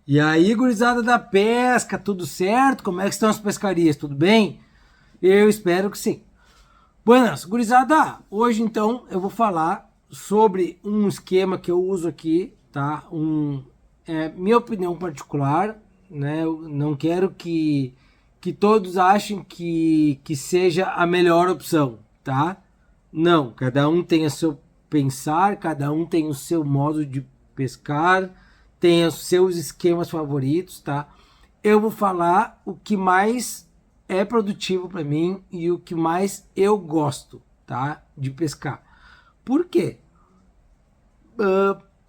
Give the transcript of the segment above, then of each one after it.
E aí, gurizada da pesca, tudo certo? Como é que estão as pescarias? Tudo bem? Eu espero que sim. Buenas, gurizada, hoje então eu vou falar sobre um esquema que eu uso aqui, tá? Minha opinião particular, né? Eu não quero que todos achem que seja a melhor opção, tá? Não, cada um tem o seu pensar, cada um tem o seu modo de pescar, tem os seus esquemas favoritos, tá? Eu vou falar o que mais é produtivo para mim e o que mais eu gosto, tá? De pescar. Por quê?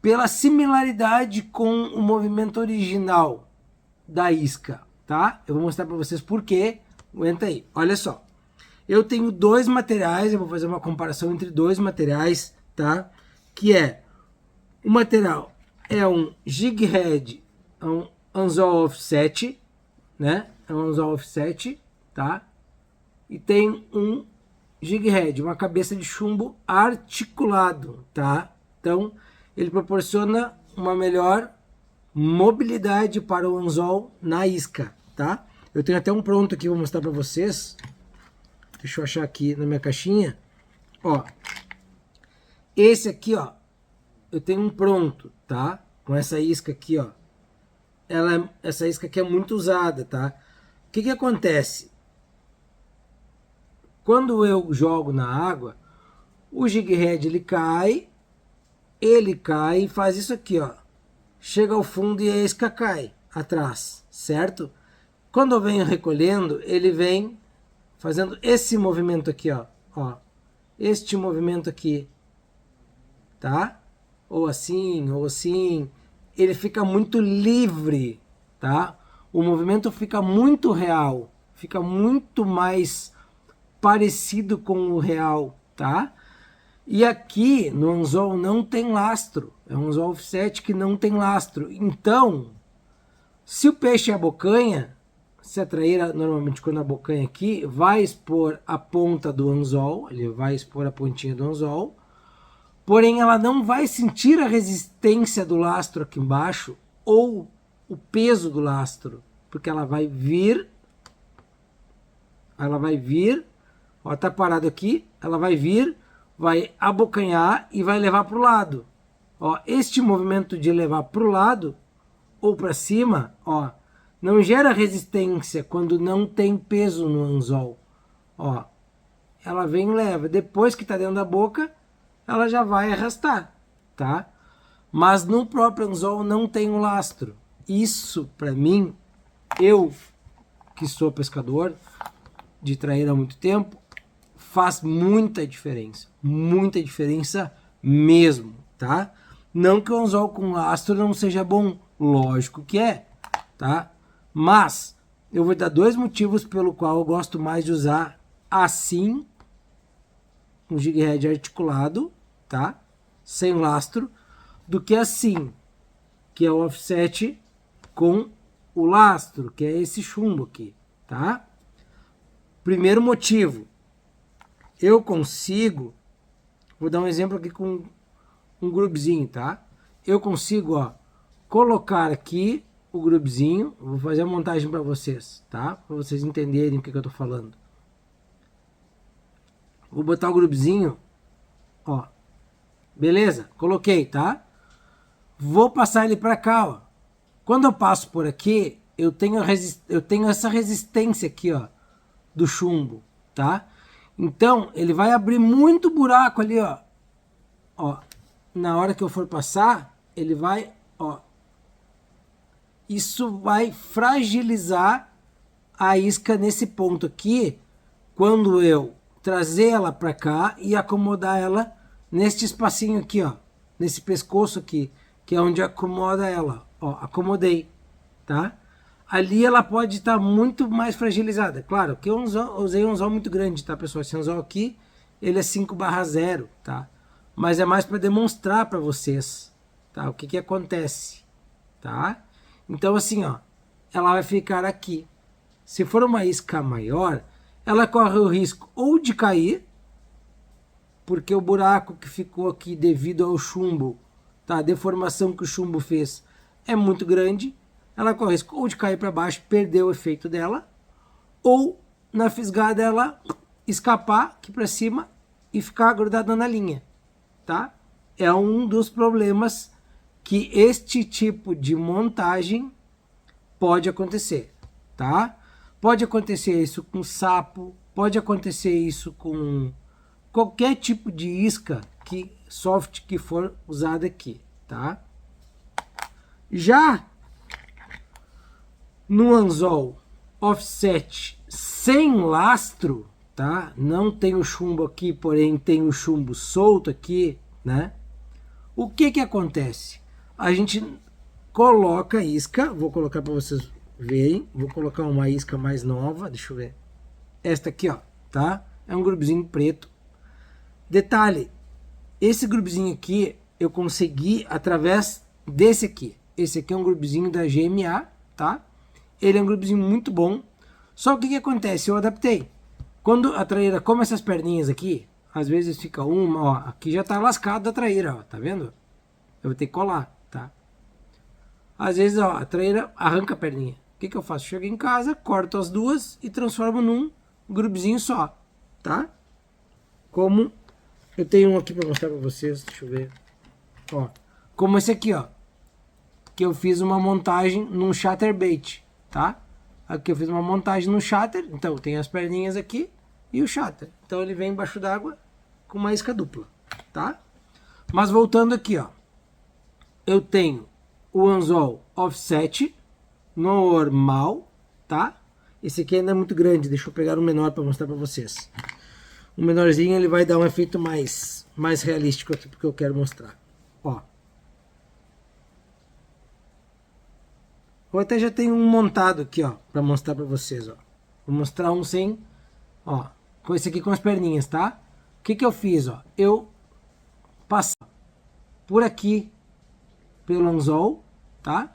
Pela similaridade com o movimento original da isca, tá? Eu vou mostrar para vocês por quê. Aguenta aí, olha só. Eu tenho dois materiais, eu vou fazer uma comparação entre dois materiais, tá? Que é, o material é um jig head, é um anzol offset, né? É um anzol offset, tá? E tem um jig head, uma cabeça de chumbo articulado, tá? Então, ele proporciona uma melhor mobilidade para o anzol na isca, tá? Eu tenho até um pronto aqui, vou mostrar para vocês. Deixa eu achar aqui na minha caixinha. Ó, esse aqui, ó, eu tenho um pronto, tá? Com essa isca aqui, ó. Essa isca aqui é muito usada, tá? O que acontece? Quando eu jogo na água, o jig head ele cai e faz isso aqui, ó. Chega ao fundo e a isca cai atrás, certo? Quando eu venho recolhendo, ele vem fazendo esse movimento aqui, ó. Este movimento aqui, tá? Ou assim, ele fica muito livre, tá? O movimento fica muito real, fica muito mais parecido com o real, tá? E aqui no anzol não tem lastro, é um anzol offset que não tem lastro. Então, se o peixe é abocanha, se a traíra, normalmente quando a bocanha aqui, vai expor a ponta do anzol, ele vai expor a pontinha do anzol, porém ela não vai sentir a resistência do lastro aqui embaixo, ou o peso do lastro, porque ela vai vir, ó, tá parado aqui, ela vai vir, vai abocanhar e vai levar para o lado. Ó, este movimento de levar para o lado ou para cima, ó, não gera resistência quando não tem peso no anzol. Ó, ela vem e leva. Depois que está dentro da boca, ela já vai arrastar, tá? Mas no próprio anzol não tem um lastro. Isso, para mim, eu que sou pescador de traíra há muito tempo, faz muita diferença mesmo, tá? Não que o anzol com lastro não seja bom, lógico que é, tá? Mas eu vou dar dois motivos pelo qual eu gosto mais de usar assim um jig head articulado, tá? Sem lastro, do que assim, que é o offset com o lastro, que é esse chumbo aqui, tá? Primeiro motivo, eu consigo, vou dar um exemplo aqui com um grubzinho, tá? Eu consigo, ó, colocar aqui o grubzinho, vou fazer a montagem para vocês, tá? Para vocês entenderem o que eu tô falando. Vou botar o grubzinho, ó, beleza? Coloquei, tá? Vou passar ele para cá, ó. Quando eu passo por aqui, eu tenho essa resistência aqui, ó, do chumbo, tá? Então, ele vai abrir muito buraco ali, ó. Ó, na hora que eu for passar, ele vai, ó. Isso vai fragilizar a isca nesse ponto aqui, quando eu trazer ela para cá e acomodar ela neste espacinho aqui, ó. Nesse pescoço aqui, que é onde acomoda ela. Ó, acomodei, tá? Ali ela pode estar muito mais fragilizada. Claro que eu usei um anzol muito grande, tá, pessoal? Esse anzol aqui, ele é 5/0, tá? Mas é mais para demonstrar para vocês, tá? O que acontece, tá? Então, assim, ó, ela vai ficar aqui. Se for uma isca maior, ela corre o risco ou de cair, porque o buraco que ficou aqui devido ao chumbo, tá? A deformação que o chumbo fez é muito grande. Ela corre o risco ou de cair para baixo, perder o efeito dela, ou na fisgada ela escapar aqui para cima e ficar grudada na linha, tá? É um dos problemas que este tipo de montagem pode acontecer, tá? Pode acontecer isso com sapo, pode acontecer isso com qualquer tipo de isca soft que for usada aqui, tá? Já no anzol offset sem lastro, tá? Não tem o chumbo aqui, porém tem o chumbo solto aqui, né? O que que acontece? A gente coloca a isca, vou colocar para vocês verem, vou colocar uma isca mais nova, deixa eu ver. Esta aqui, ó, tá? É um grubezinho preto. Detalhe, esse grubezinho aqui eu consegui através desse aqui. Esse aqui é um grubezinho da GMA, tá? Ele é um grubezinho muito bom. Só que o que acontece? Eu adaptei. Quando a traíra come essas perninhas aqui, às vezes fica uma, ó, aqui já tá lascado a traíra, ó, tá vendo? Eu vou ter que colar, tá? Às vezes, ó, a traíra arranca a perninha. O que que eu faço? Chego em casa, corto as duas e transformo num grubezinho só, tá? Como eu tenho um aqui para mostrar para vocês, deixa eu ver. Ó, como esse aqui, ó, que eu fiz uma montagem num chatterbait, tá? Aqui eu fiz uma montagem no shatter, então tem as perninhas aqui e o shatter. Então ele vem embaixo d'água com uma isca dupla, tá? Mas voltando aqui, ó, eu tenho o anzol offset normal, tá? Esse aqui ainda é muito grande, deixa eu pegar um menor para mostrar para vocês. O menorzinho ele vai dar um efeito mais realístico aqui, porque eu quero mostrar. Ó. Eu até já tenho um montado aqui, ó, para mostrar para vocês, ó. Vou mostrar um sem, ó, com esse aqui com as perninhas, tá? O que que eu fiz, ó? Eu passei por aqui pelo anzol, tá?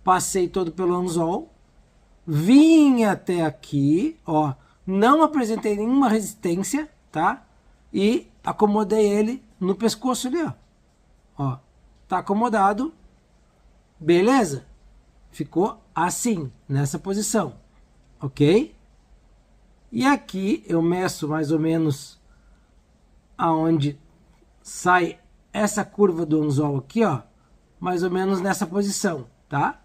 Passei todo pelo anzol, vim até aqui, ó, não apresentei nenhuma resistência, tá? E acomodei ele no pescoço ali, ó. Ó, tá acomodado, beleza? Ficou assim, nessa posição, ok? E aqui eu meço mais ou menos aonde sai essa curva do anzol aqui, ó, mais ou menos nessa posição, tá?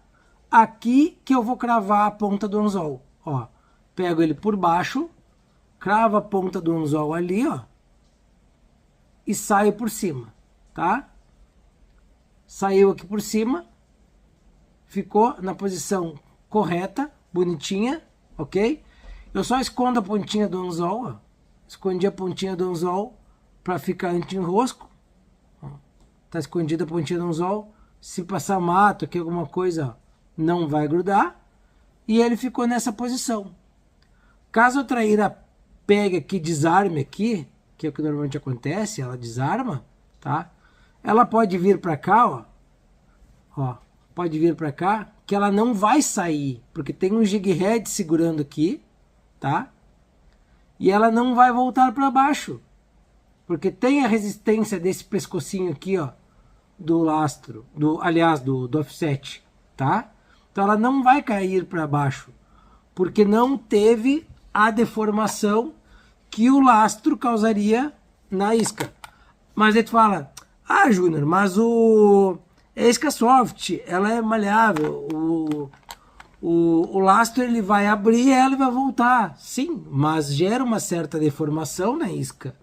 Aqui que eu vou cravar a ponta do anzol, ó. Pego ele por baixo, cravo a ponta do anzol ali, ó, e saio por cima, tá? Saiu aqui por cima, ficou na posição correta, bonitinha, ok? Eu só escondo a pontinha do anzol, ó. Escondi a pontinha do anzol para ficar anti-enrosco. Tá escondida a pontinha do anzol. Se passar mato aqui, alguma coisa, ó, não vai grudar. E ele ficou nessa posição. Caso a traíra pegue aqui, desarme aqui, que é o que normalmente acontece, ela desarma, tá? Ela pode vir para cá, ó, pode vir para cá, que ela não vai sair, porque tem um jig head segurando aqui, tá? E ela não vai voltar para baixo, porque tem a resistência desse pescocinho aqui, ó, do lastro, aliás, do offset, tá? Então ela não vai cair para baixo, porque não teve a deformação que o lastro causaria na isca. Mas aí tu fala, ah, Júnior, mas a isca soft, ela é maleável, o lastro ele vai abrir ela e vai voltar. Sim, mas gera uma certa deformação na isca.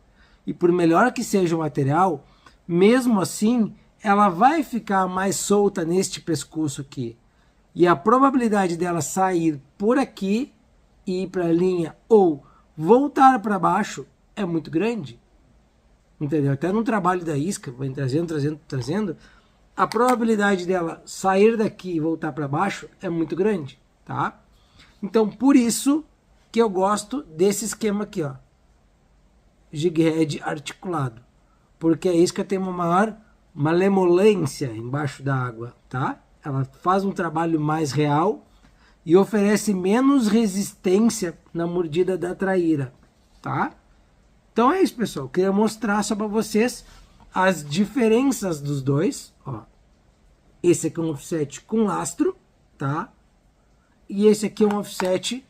E por melhor que seja o material, mesmo assim, ela vai ficar mais solta neste pescoço aqui. E a probabilidade dela sair por aqui e ir para a linha ou voltar para baixo é muito grande. Entendeu? Até no trabalho da isca, vai trazendo, a probabilidade dela sair daqui e voltar para baixo é muito grande, tá? Então, por isso que eu gosto desse esquema aqui, ó. Jig head articulado. Porque a isca tem uma maior malemolência embaixo da água, tá? Ela faz um trabalho mais real, e oferece menos resistência na mordida da traíra, tá? Então é isso, pessoal. Eu queria mostrar só para vocês as diferenças dos dois, ó. Esse aqui é um offset com lastro, tá? E esse aqui é um offset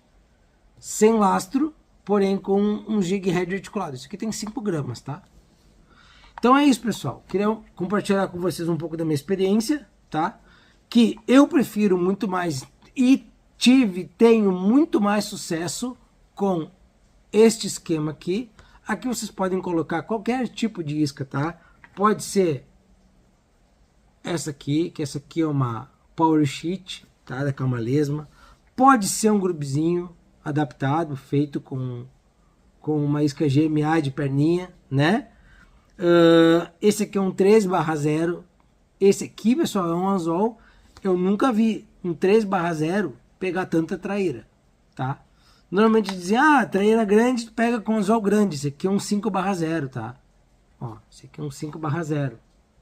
sem lastro, porém com um jig head articulado. Isso aqui tem 5 gramas, tá? Então é isso, pessoal. Queria compartilhar com vocês um pouco da minha experiência, tá? Que eu prefiro muito mais e tenho muito mais sucesso com este esquema aqui. Aqui vocês podem colocar qualquer tipo de isca, tá? Pode ser essa aqui, que essa aqui é uma Power Sheet, tá? Da Camalesma. Pode ser um grubezinho adaptado, feito com uma isca GMA de perninha, né? Esse aqui é um 13/0. Esse aqui, pessoal, é um anzol. Eu nunca vi um 3/0 pegar tanta traíra, tá? Normalmente dizem, traíra grande pega com anzol grande. Esse aqui é um 5/0, tá? Ó, esse aqui é um 5/0.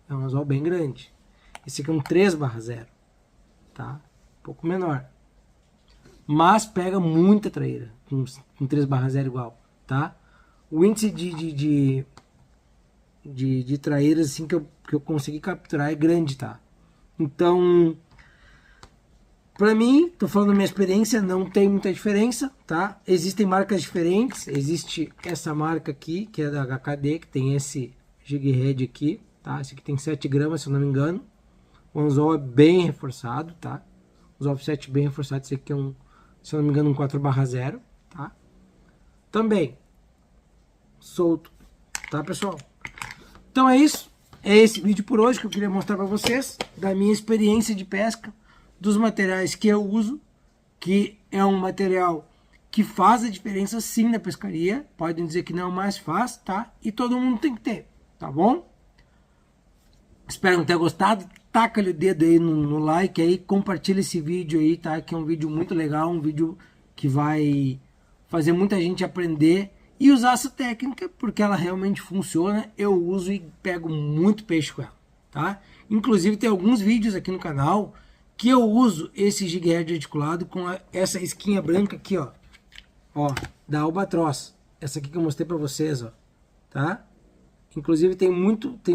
É um anzol bem grande. Esse aqui é um 3/0, tá? Um pouco menor. Mas pega muita traíra com 3/0 igual, tá? O índice de traíras assim que eu consegui capturar é grande, tá? Então, pra mim, tô falando da minha experiência, não tem muita diferença, tá? Existem marcas diferentes. Existe essa marca aqui, que é da HKD, que tem esse jig head aqui, tá? Esse aqui tem 7 gramas, se eu não me engano. O anzol é bem reforçado, tá? Os offset bem reforçados. Esse aqui é um, se eu não me engano, um 4/0, tá? Também solto, tá, pessoal? Então é isso. É esse vídeo por hoje que eu queria mostrar para vocês da minha experiência de pesca, dos materiais que eu uso, que é um material que faz a diferença sim na pescaria. Podem dizer que não, mas faz, tá? E todo mundo tem que ter, tá bom? Espero que tenha gostado. Taca-lhe o dedo aí no like aí, compartilha esse vídeo aí, tá? Que é um vídeo muito legal, um vídeo que vai fazer muita gente aprender e usar essa técnica, porque ela realmente funciona. Eu uso e pego muito peixe com ela, tá? Inclusive tem alguns vídeos aqui no canal que eu uso esse jig head articulado com essa isquinha branca aqui, ó. Ó, da Albatross. Essa aqui que eu mostrei pra vocês, ó. Tá? Inclusive tem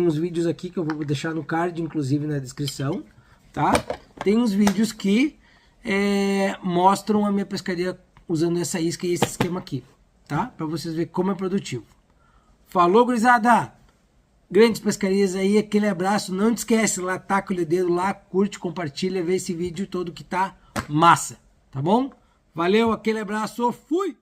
uns vídeos aqui que eu vou deixar no card, inclusive na descrição, tá? Tem uns vídeos que mostram a minha pescaria usando essa isca e esse esquema aqui, tá? Pra vocês verem como é produtivo. Falou, gurizada! Grandes pescarias aí, aquele abraço. Não te esquece, lá taca o dedo lá, curte, compartilha, vê esse vídeo todo que tá massa, tá bom? Valeu, aquele abraço, fui!